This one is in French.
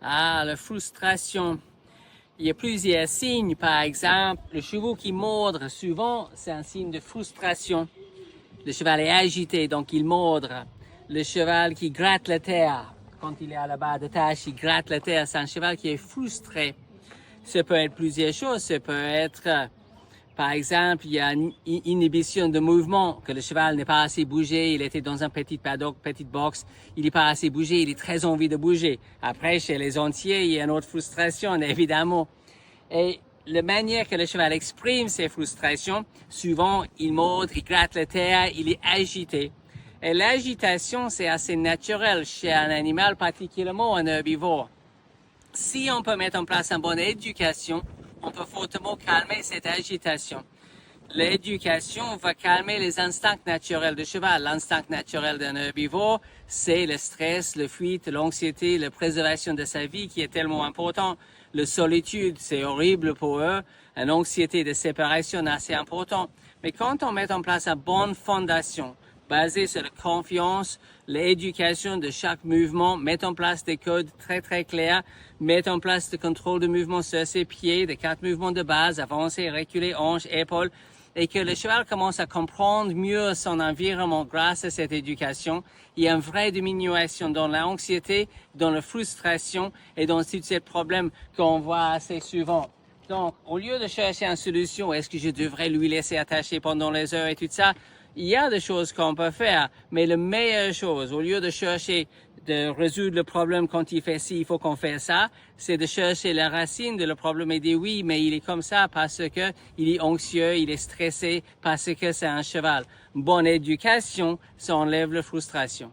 Ah, la frustration. Il y a plusieurs signes. Par exemple, le cheval qui mordre, souvent, c'est un signe de frustration. Le cheval est agité, donc il mordre. Le cheval qui gratte la terre, quand il est à la barre de tâche, il gratte la terre. C'est un cheval qui est frustré. Ça peut être plusieurs choses. Ça peut être, par exemple, il y a une inhibition de mouvement, que le cheval n'est pas assez bougé. Il était dans un petit paddock, petite box. Il n'est pas assez bougé. Il a très envie de bouger. Après, chez les entiers, il y a une autre frustration, évidemment. Et la manière que le cheval exprime ses frustrations, souvent, il mord, il gratte la terre, il est agité. Et l'agitation, c'est assez naturel chez un animal, particulièrement un herbivore. Si on peut mettre en place une bonne éducation, on peut fortement calmer cette agitation. L'éducation va calmer les instincts naturels du cheval. L'instinct naturel d'un herbivore, c'est le stress, la fuite, l'anxiété, la préservation de sa vie qui est tellement important. La solitude, c'est horrible pour eux. Une anxiété de séparation assez importante. Mais quand on met en place une bonne fondation, basée sur la confiance, l'éducation de chaque mouvement, mettre en place des codes très très clairs, mettre en place le contrôle de mouvement sur ses pieds, des 4 mouvements de base, avancer, reculer, hanche, épaule, et que le cheval commence à comprendre mieux son environnement grâce à cette éducation, il y a une vraie diminution dans l'anxiété, dans la frustration et dans tous ces problèmes qu'on voit assez souvent. Donc, au lieu de chercher une solution, est-ce que je devrais lui laisser attacher pendant les heures et tout ça, il y a des choses qu'on peut faire, mais la meilleure chose, au lieu de chercher de résoudre le problème quand il fait ci, il faut qu'on fasse ça, c'est de chercher la racine de le problème et dire oui, mais il est comme ça parce que il est anxieux, il est stressé, parce que c'est un cheval. Bonne éducation, ça enlève la frustration.